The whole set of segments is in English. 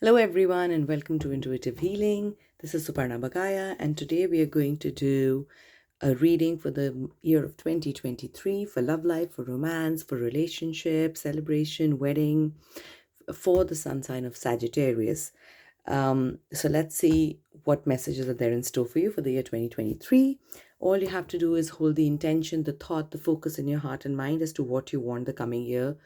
Hello everyone and welcome to Intuitive Healing. This is Suparna Bagaya and today we are going to do a reading for the year of 2023 for love life, for romance, for relationship, celebration, wedding, for the sun sign of Sagittarius. So let's see what messages are there in store for you for the year 2023. All you have to do is hold the intention, the thought, the focus in your heart and mind as to what you want the coming year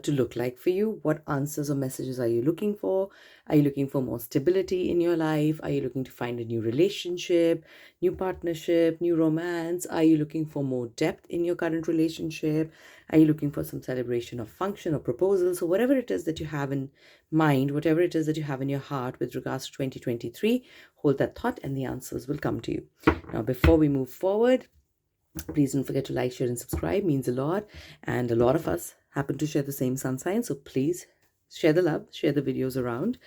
to look like for you. What answers or messages are you looking for? Are you looking for more stability in your life? Are you looking to find a new relationship, new partnership, new romance? Are you looking for more depth in your current relationship? Are you looking for some celebration of function or proposal? So whatever it is that you have in mind, whatever it is that you have in your heart with regards to 2023, hold that thought and the answers will come to you. Now, before we move forward, please don't forget to like, share, and subscribe. It means a lot. And a lot of us happen to share the same sun sign. So please share the love, share the videos around.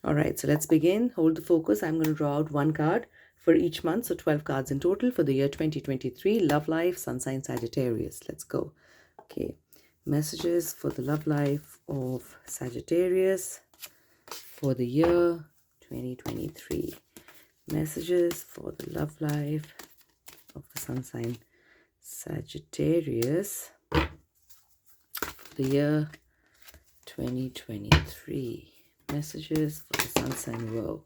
All right, so let's begin. Hold the focus. I'm going to draw out one card for each month. So 12 cards in total for the year 2023. Love life, sun sign Sagittarius. Let's go. Okay. Messages for the love life of Sagittarius for the year 2023. Messages for the love life of the sun sign Sagittarius for the year 2023. Messages for the sun sign. Whoa.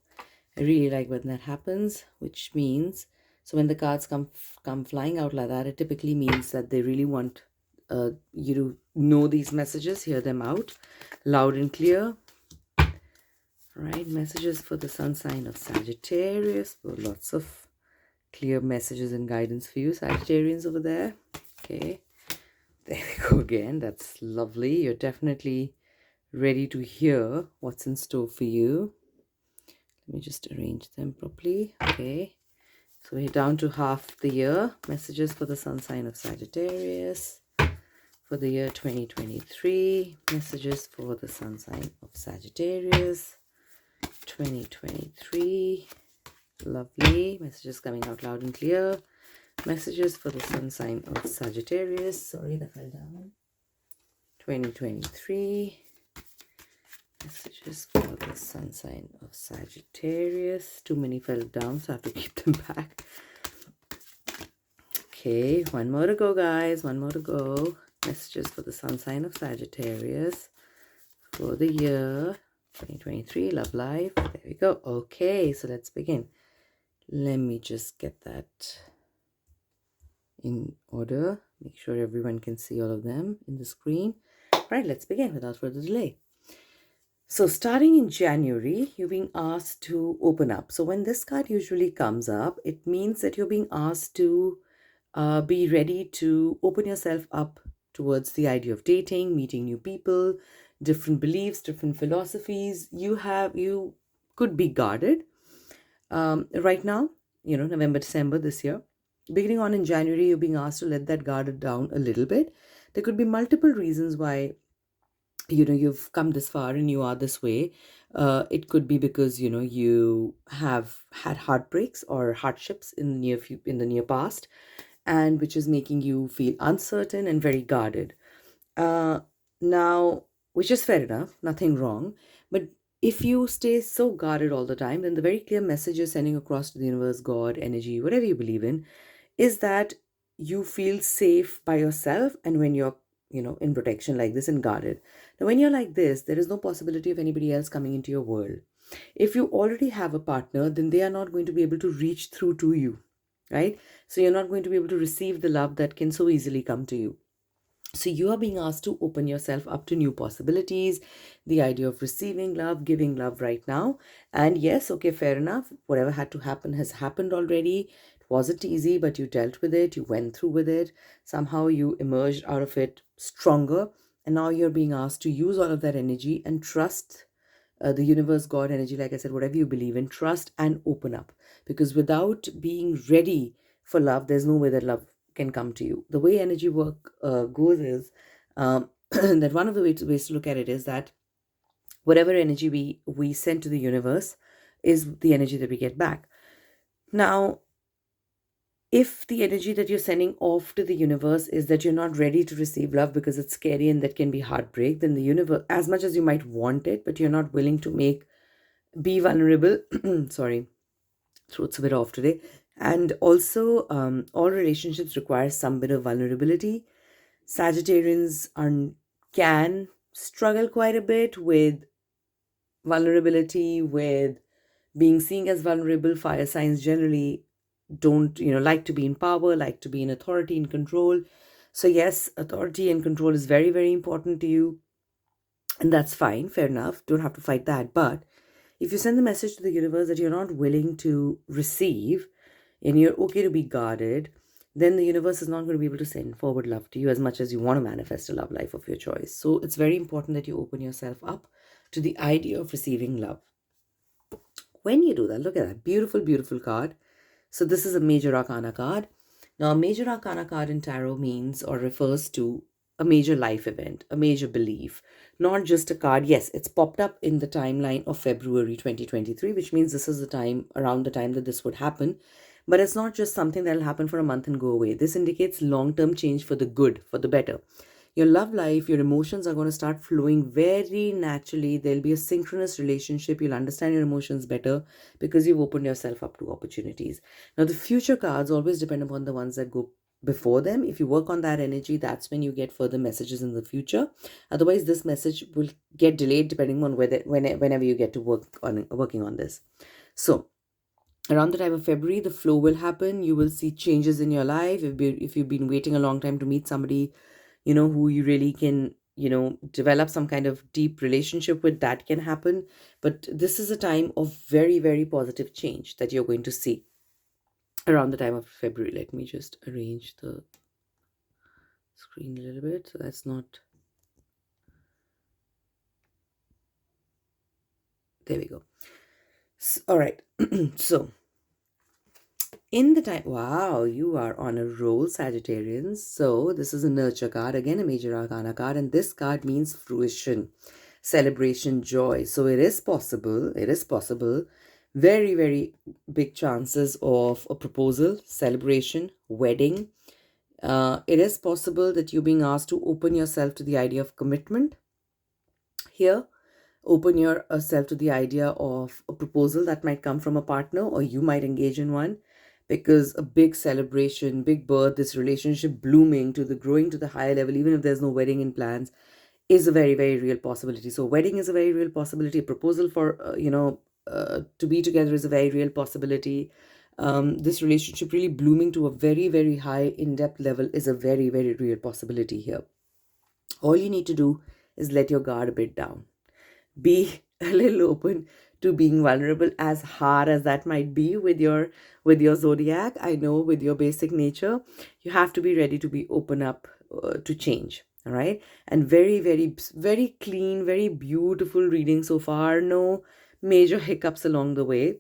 I really like when that happens, which means, so when the cards come flying out like that, it typically means that they really want you to know these messages, hear them out loud and clear. All right, messages for the sun sign of Sagittarius. Oh, lots of clear messages and guidance for you, Sagittarians over there. Okay, there we go again. That's lovely. You're definitely ready to hear what's in store for you. Let me just arrange them properly. Okay, so we're down to half the year. Messages for the sun sign of Sagittarius for the year 2023. Messages for the sun sign of Sagittarius 2023. Lovely. Messages coming out loud and clear. Messages for the sun sign of Sagittarius. Sorry, that fell down. 2023. Messages for the sun sign of Sagittarius. Too many fell down, so I have to keep them back. Okay, one more to go, guys. One more to go. Messages for the sun sign of Sagittarius for the year 2023. Love life. There we go. Okay, so let's begin. Let me just get that in order. Make sure everyone can see all of them in the screen. All right, let's begin without further delay. So starting in January, you're being asked to open up. So when this card usually comes up, it means that you're being asked to be ready to open yourself up towards the idea of dating, meeting new people, different beliefs, different philosophies. You could be guarded right now, November, December this year. Beginning on in January, you're being asked to let that guard down a little bit. There could be multiple reasons why you've come this far and you are this way. It could be because you have had heartbreaks or hardships in the near past, and which is making you feel uncertain and very guarded. Now, which is fair enough, nothing wrong. But if you stay so guarded all the time, then the very clear message you're sending across to the universe, God, energy, whatever you believe in, is that you feel safe by yourself, and when you're in protection like this and guarded. Now, when you're like this, there is no possibility of anybody else coming into your world. If you already have a partner, then they are not going to be able to reach through to you, right? So you're not going to be able to receive the love that can so easily come to you. So you are being asked to open yourself up to new possibilities, the idea of receiving love, giving love right now. And yes, okay, fair enough. Whatever had to happen has happened already. It wasn't easy, but you dealt with it. You went through with it. Somehow you emerged out of it stronger. And now you're being asked to use all of that energy and trust the universe, God, energy, like I said, whatever you believe in, trust and open up. Because without being ready for love, there's no way that love can come to you. The way energy work goes is that one of the ways to look at it is that whatever energy we send to the universe is the energy that we get back. Now, if the energy that you're sending off to the universe is that you're not ready to receive love because it's scary and that can be heartbreak, then the universe, as much as you might want it, but you're not willing to make Be vulnerable. Sorry, throat's a bit off today. And also, all relationships require some bit of vulnerability. Sagittarians can struggle quite a bit with vulnerability, with being seen as vulnerable. Fire signs generally don't, like to be in power, like to be in authority and control. So yes, authority and control is very, very important to you, and that's fine, fair enough. Don't have to fight that. But if you send the message to the universe that you're not willing to receive and you're okay to be guarded, then the universe is not going to be able to send forward love to you as much as you want to manifest a love life of your choice. So it's very important that you open yourself up to the idea of receiving love. When you do that, look at that beautiful, beautiful card. So this is a major arcana card. Now, a major arcana card in tarot means or refers to a major life event, a major belief, not just a card. Yes, it's popped up in the timeline of February 2023, which means this is the time, around the time that this would happen. But it's not just something that'll happen for a month and go away. This indicates long-term change for the good, for the better. Your love life, your emotions are going to start flowing very naturally. There'll be a synchronous relationship. You'll understand your emotions better because you've opened yourself up to opportunities. Now, the future cards always depend upon the ones that go before them. If you work on that energy, that's when you get further messages in the future. Otherwise, this message will get delayed depending on whenever you get to working on this. So, around the time of February, the flow will happen. You will see changes in your life. If you've been waiting a long time to meet somebody, who you really can, develop some kind of deep relationship with, that can happen. But this is a time of very, very positive change that you're going to see around the time of February. Let me just arrange the screen a little bit so that's not. There we go. All right. So in the time, wow, you are on a roll, Sagittarians. So this is a nurture card, again a major arcana card, and this card means fruition, celebration, joy. So it is possible, very, very big chances of a proposal, celebration, wedding. It is possible that you're being asked to open yourself to the idea of commitment here. Open yourself to the idea of a proposal that might come from a partner, or you might engage in one, because a big celebration, big birth, this relationship blooming to the growing to the higher level, even if there's no wedding in plans, is a very, very real possibility. So wedding is a very real possibility. A proposal for, to be together is a very real possibility. This relationship really blooming to a very, very high in-depth level is a very, very real possibility here. All you need to do is let your guard a bit down. Be a little open to being vulnerable, as hard as that might be with your zodiac. I know with your basic nature, you have to be ready to be open up to change. All right. And very, very, very clean, very beautiful reading so far. No major hiccups along the way.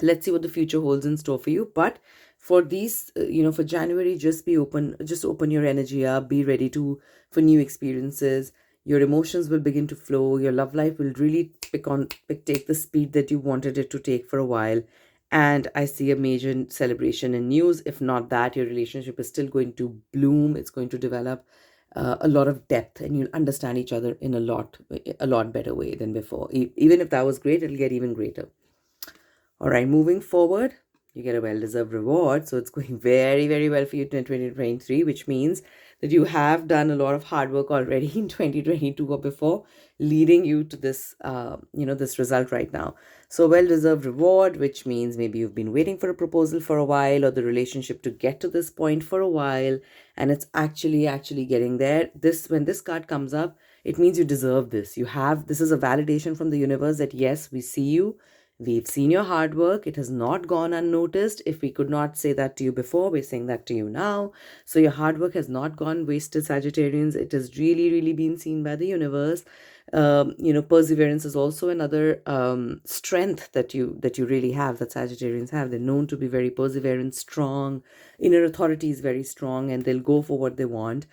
Let's see what the future holds in store for you. But for these, for January, just open your energy up, be ready for new experiences. Your emotions will begin to flow. Your love life will really take the speed that you wanted it to take for a while. And I see a major celebration in news. If not that, your relationship is still going to bloom. It's going to develop a lot of depth, and you'll understand each other in a lot better way than before. Even if that was great, it'll get even greater. All right, moving forward, you get a well-deserved reward. So it's going very, very well for you in 2023, which means that you have done a lot of hard work already in 2022 or before, leading you to this, this result right now. So well-deserved reward, which means maybe you've been waiting for a proposal for a while, or the relationship to get to this point for a while, and it's actually getting there. When this card comes up, it means you deserve this. This is a validation from the universe that yes, we see you. We've seen your hard work. It has not gone unnoticed. If we could not say that to you before, we're saying that to you now. So your hard work has not gone wasted, Sagittarians. It has really, really been seen by the universe. Perseverance is also another strength that you really have, that Sagittarians have. They're known to be very perseverant, strong. Inner authority is very strong, and they'll go for what they want.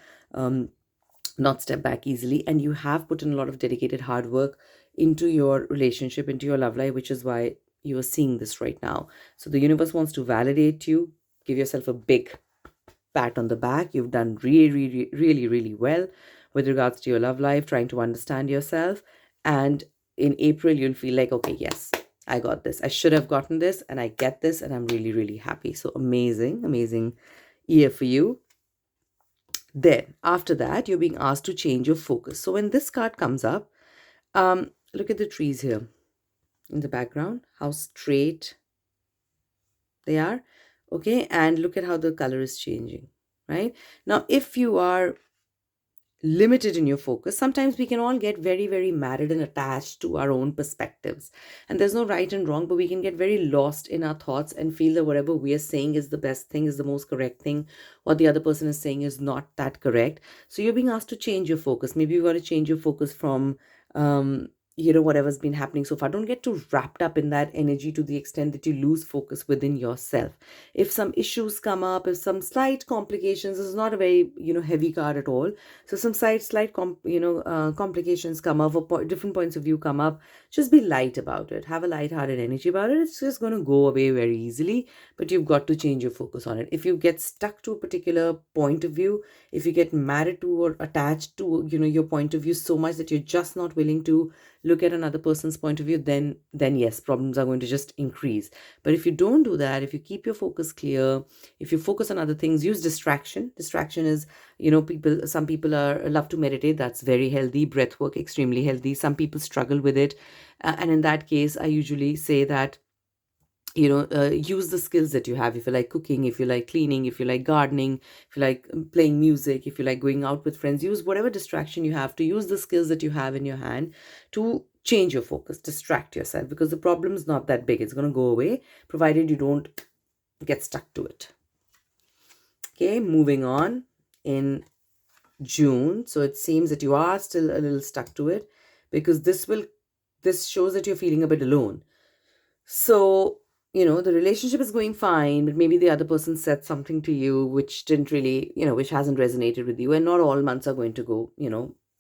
Not step back easily. And you have put in a lot of dedicated hard work into your relationship, into your love life, which is why you are seeing this right now. So the universe wants to validate you. Give yourself a big pat on the back. You've done really, really, really, really well with regards to your love life, trying to understand yourself. And in April, you'll feel like, okay, yes, I got this. I should have gotten this, and I get this, and I'm really, really happy. So amazing, amazing year for you. Then after that, you're being asked to change your focus. So when this card comes up, look at the trees here in the background, how straight they are. Okay, and look at how the color is changing, right? Now, if you are limited in your focus, sometimes we can all get very, very married and attached to our own perspectives. And there's no right and wrong, but we can get very lost in our thoughts and feel that whatever we are saying is the best thing, is the most correct thing. What the other person is saying is not that correct. So you're being asked to change your focus. Maybe you got to change your focus from whatever's been happening so far. Don't get too wrapped up in that energy to the extent that you lose focus within yourself. If some issues come up, if some slight complications, this is not a very heavy card at all. So some slight complications come up, or different points of view come up, just be light about it. Have a light-hearted energy about it. It's just going to go away very easily, but you've got to change your focus on it. If you get stuck to a particular point of view, if you get married to or attached to your point of view so much that you're just not willing to look at another person's point of view, then yes, problems are going to just increase. But if you don't do that, if you keep your focus clear, if you focus on other things, use distraction. Distraction is, some people love to meditate. That's very healthy. Breath work, extremely healthy. Some people struggle with it, and in that case, I usually say that use the skills that you have. If you like cooking, if you like cleaning, if you like gardening, if you like playing music, if you like going out with friends, use whatever distraction you have to use the skills that you have in your hand to change your focus, distract yourself, because the problem is not that big. It's going to go away, provided you don't get stuck to it. Okay, moving on in June. So it seems that you are still a little stuck to it, because this shows that you're feeling a bit alone. So the relationship is going fine, but maybe the other person said something to you which didn't really, which hasn't resonated with you. And not all months are going to go,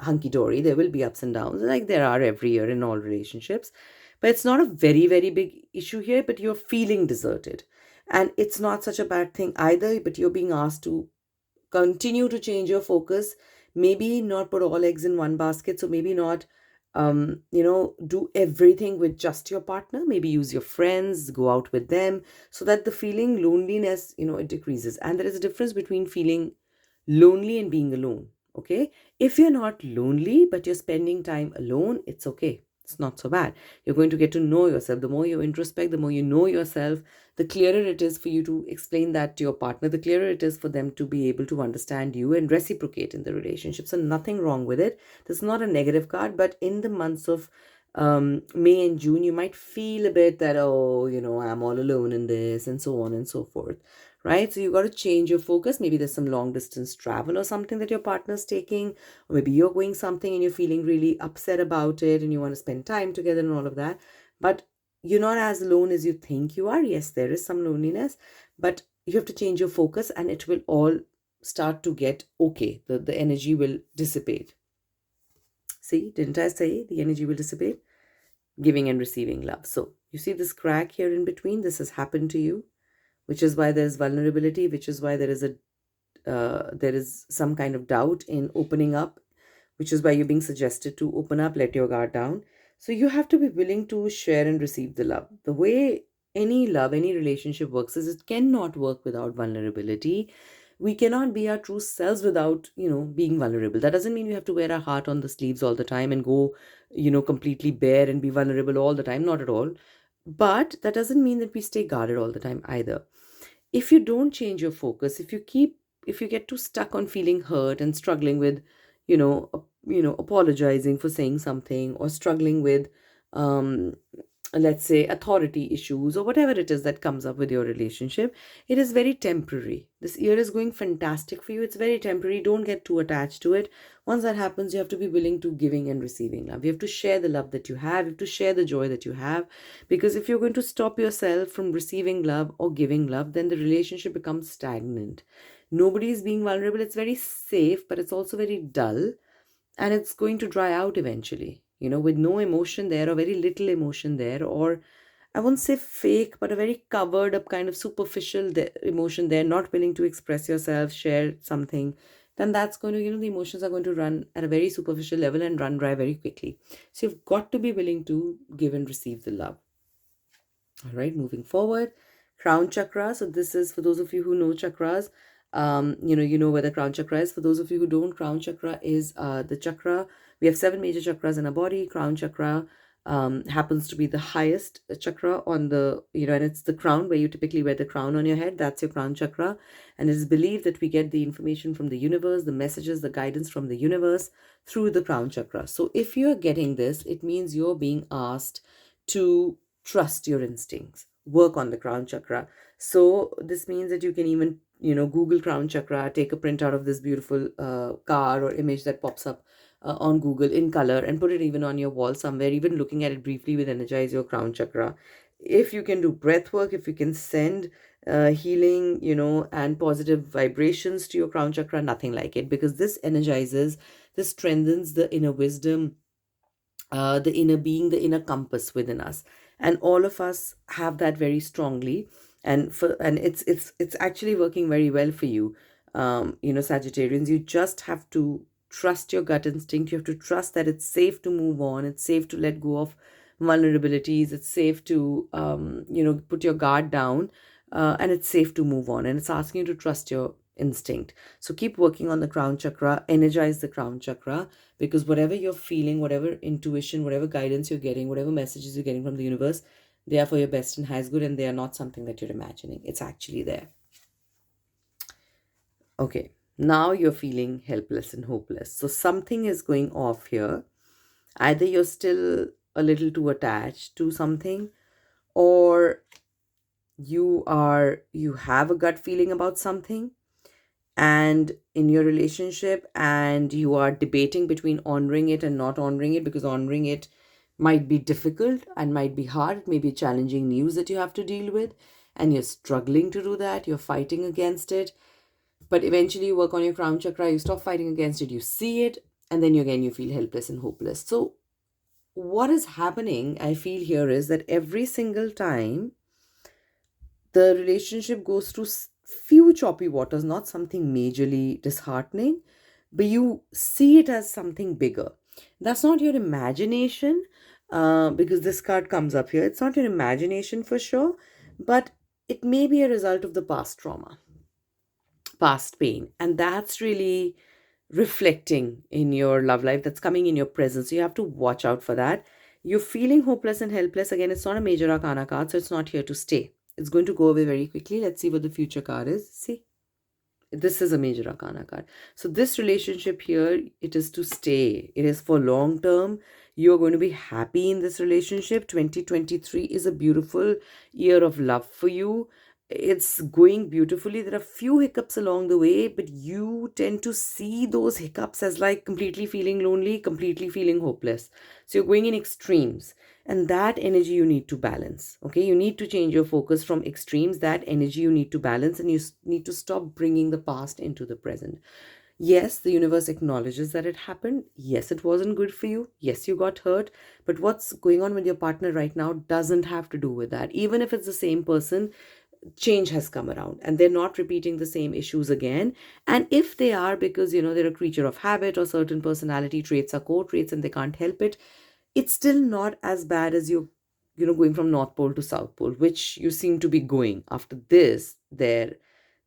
hunky-dory. There will be ups and downs, like there are every year in all relationships. But it's not a very, very big issue here, but you're feeling deserted. And it's not such a bad thing either, but you're being asked to continue to change your focus. Maybe not put all eggs in one basket. So maybe not do everything with just your partner. Maybe use your friends, go out with them, so that the feeling loneliness, it decreases. And there is a difference between feeling lonely and being alone. Okay, if you're not lonely but you're spending time alone, it's okay. It's not so bad. You're going to get to know yourself. The more you introspect, the more you know yourself, the clearer it is for you to explain that to your partner, the clearer it is for them to be able to understand you and reciprocate in the relationship. So nothing wrong with it. This is not a negative card, but in the months of May and June, you might feel a bit that, I'm all alone in this, and so on and so forth, right? So you got to change your focus. Maybe there's some long distance travel or something that your partner's taking, or maybe you're going something and you're feeling really upset about it and you want to spend time together and all of that. But you're not as alone as you think you are. Yes, there is some loneliness, but you have to change your focus and it will all start to get okay. The energy will dissipate. See, didn't I say the energy will dissipate? Giving and receiving love. So you see this crack here in between? This has happened to you, which is why there's vulnerability, which is why there is some kind of doubt in opening up, which is why you're being suggested to open up, let your guard down. So you have to be willing to share and receive the love. The way any love, any relationship works is it cannot work without vulnerability. We cannot be our true selves without, being vulnerable. That doesn't mean we have to wear our heart on the sleeves all the time and go, completely bare and be vulnerable all the time. Not at all. But that doesn't mean that we stay guarded all the time either. If you don't change your focus, if you get too stuck on feeling hurt and struggling with, apologizing for saying something, or struggling with, let's say, authority issues, or whatever it is that comes up with your relationship, it is very temporary. This year is going fantastic for you. It's very temporary. Don't get too attached to it. Once that happens, you have to be willing to giving and receiving love. You have to share the love that you have. You have to share the joy that you have. Because if you're going to stop yourself from receiving love or giving love, then the relationship becomes stagnant. Nobody is being vulnerable. It's very safe, but it's also very dull. And it's going to dry out eventually, with no emotion there, or very little emotion there, or I won't say fake, but a very covered up kind of superficial emotion there, not willing to express yourself, share something, then that's going to, the emotions are going to run at a very superficial level and run dry very quickly. So you've got to be willing to give and receive the love. All right, moving forward, crown chakra. So this is for those of you who know chakras. You know where the crown chakra is. For those of you who don't, crown chakra is the chakra. We have 7 major chakras in our body. Crown chakra happens to be the highest chakra on the, and it's the crown where you typically wear the crown on your head. That's your crown chakra. And it is believed that we get the information from the universe, the messages, the guidance from the universe through the crown chakra. So if you're getting this, it means you're being asked to trust your instincts, work on the crown chakra. So this means that you can even, Google crown chakra, take a print out of this beautiful card or image that pops up on Google in color and put it even on your wall somewhere. Even looking at it briefly will energize your crown chakra. If you can do breath work, if you can send healing, and positive vibrations to your crown chakra, nothing like it, because this energizes, this strengthens the inner wisdom, the inner being, the inner compass within us, and all of us have that very strongly. And it's actually working very well for you. Sagittarians, you just have to trust your gut instinct. You have to trust that it's safe to move on. It's safe to let go of vulnerabilities. It's safe to put your guard down, and it's safe to move on. And it's asking you to trust your instinct. So keep working on the crown chakra, energize the crown chakra, because whatever you're feeling, whatever intuition, whatever guidance you're getting, whatever messages you're getting from the universe, they are for your best and highest good, and they are not something that you're imagining. It's actually there. Okay, now you're feeling helpless and hopeless. So something is going off here. Either you're still a little too attached to something, or you have a gut feeling about something, and in your relationship, and you are debating between honoring it and not honoring it, because honoring it might be difficult and might be hard. It may be challenging news that you have to deal with, and you're struggling to do that. You're fighting against it, but eventually you work on your crown chakra, you stop fighting against it, you see it, and then again you feel helpless and hopeless. So what is happening, I feel here, is that every single time the relationship goes through few choppy waters, not something majorly disheartening, but you see it as something bigger. That's not your imagination, because this card comes up here. It's not your imagination for sure, but it may be a result of the past trauma, past pain, and that's really reflecting in your love life. That's coming in your presence. So you have to watch out for that. You're feeling hopeless and helpless. Again, it's not a major arcana card, so it's not here to stay. It's going to go away very quickly. Let's see what the future card is. See, this is a major arcana card. So this relationship here, it is to stay. It is for long term. You're going to be happy in this relationship. 2023 is a beautiful year of love for you. It's going beautifully. There are few hiccups along the way, but you tend to see those hiccups as like completely feeling lonely, completely feeling hopeless. So you're going in extremes, and that energy you need to balance. Okay, you need to change your focus from extremes. That energy you need to balance, and you need to stop bringing the past into the present. Yes, the universe acknowledges that it happened. Yes, it wasn't good for you. Yes, you got hurt. But what's going on with your partner right now doesn't have to do with that. Even if it's the same person, change has come around and they're not repeating the same issues again. And if they are, because they're a creature of habit, or certain personality traits are core traits and they can't help it, it's still not as bad as you going from North Pole to South Pole, which you seem to be going after this there.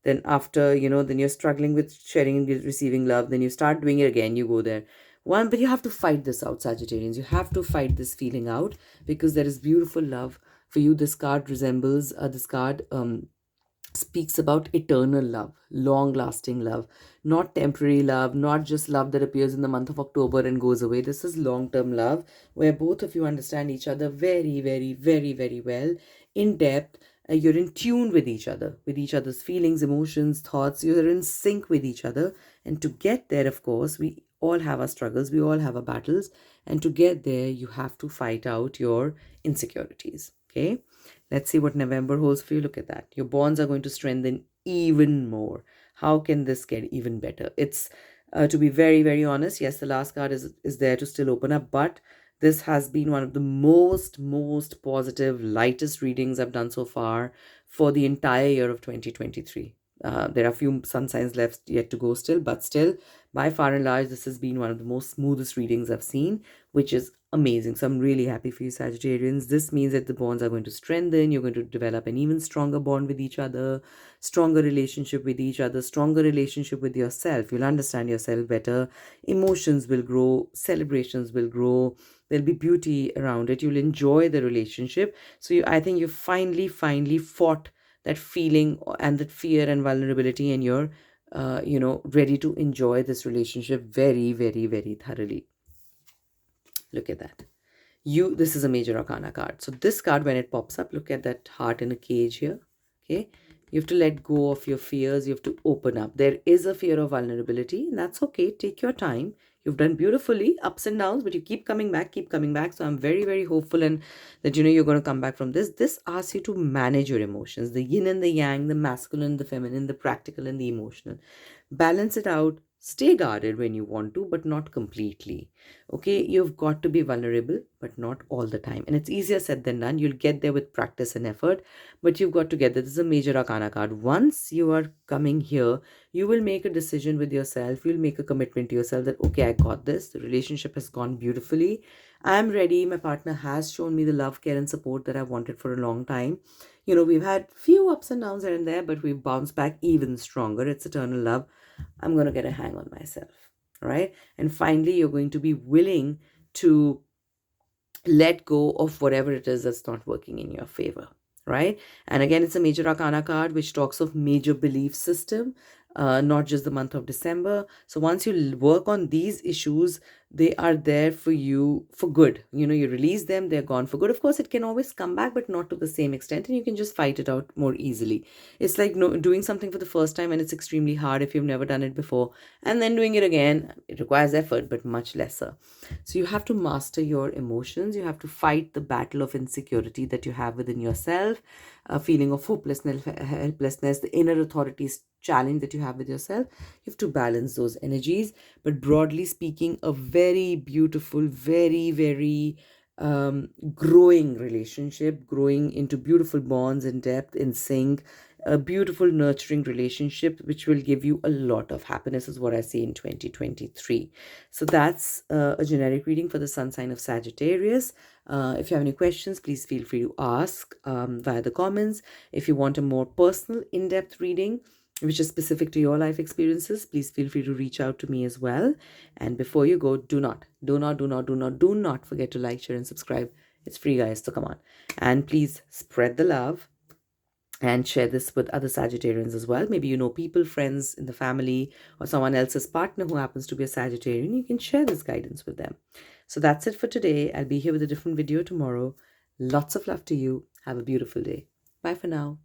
Then after, then you're struggling with sharing and receiving love, then you start doing it again, you go there. But you have to fight this out, Sagittarians. You have to fight this feeling out, because there is beautiful love for you. This card resembles, this card speaks about eternal love, long lasting love, not temporary love, not just love that appears in the month of October and goes away. This is long term love where both of you understand each other very, very, very, very well, in depth. You're in tune with each other, with each other's feelings, emotions, thoughts. You're in sync with each other. And to get there, of course, we all have our struggles, we all have our battles. And to get there, you have to fight out your insecurities. Okay. Let's see what November holds for you. Look at that. Your bonds are going to strengthen even more. How can this get even better? It's to be very, very honest. Yes, the last card is there to still open up, but this has been one of the most positive, lightest readings I've done so far for the entire year of 2023. There are a few sun signs left yet to go still, but still, by far and large, this has been one of the most smoothest readings I've seen, which is amazing. So I'm really happy for you, Sagittarians. This means that the bonds are going to strengthen. You're going to develop an even stronger bond with each other, stronger relationship with each other, stronger relationship with yourself. You'll understand yourself better. Emotions will grow. Celebrations will grow. There'll be beauty around it. You'll enjoy the relationship. So I think you finally fought that feeling and that fear and vulnerability, and you're ready to enjoy this relationship very, very, very thoroughly. Look at that. This is a major arcana card. So this card, when it pops up, look at that heart in a cage here. Okay, you have to let go of your fears. You have to open up. There is a fear of vulnerability, and that's okay. Take your time. You've done beautifully, ups and downs, but you keep coming back, keep coming back. So I'm very, very hopeful, and that you're going to come back from this. This asks you to manage your emotions, the yin and the yang, the masculine, the feminine, the practical and the emotional. Balance it out. Stay guarded when you want to, but not completely. Okay, you've got to be vulnerable, but not all the time. And it's easier said than done. You'll get there with practice and effort, but you've got to get there. This is a major arcana card. Once you are coming here, you will make a decision with yourself. You'll make a commitment to yourself that, okay, I got this. The relationship has gone beautifully. I'm ready. My partner has shown me the love, care, and support that I've wanted for a long time. We've had few ups and downs here and there, but we've bounced back even stronger. It's eternal love. I'm going to get a hang on myself. All right. And finally, you're going to be willing to let go of whatever it is that's not working in your favor. Right. And again, it's a major arcana card, which talks of major belief system, not just the month of December. So once you work on these issues, they are there for you for good. You release them, they're gone for good. Of course, it can always come back, but not to the same extent, and you can just fight it out more easily. It's like doing something for the first time, and it's extremely hard if you've never done it before, and then doing it again, it requires effort, but much lesser. So you have to master your emotions. You have to fight the battle of insecurity that you have within yourself, a feeling of hopelessness, helplessness, the inner authorities challenge that you have with yourself. You have to balance those energies. But broadly speaking, a very beautiful, very, very growing relationship, growing into beautiful bonds in depth, in sync, a beautiful nurturing relationship which will give you a lot of happiness is what I see in 2023. So that's a generic reading for the sun sign of Sagittarius. If you have any questions, please feel free to ask via the comments. If you want a more personal, in-depth reading which is specific to your life experiences, please feel free to reach out to me as well. And before you go, do not forget to like, share, and subscribe. It's free, guys, so come on. And please spread the love and share this with other Sagittarians as well. Maybe people, friends in the family, or someone else's partner who happens to be a Sagittarian. You can share this guidance with them. So that's it for today. I'll be here with a different video tomorrow. Lots of love to you. Have a beautiful day. Bye for now.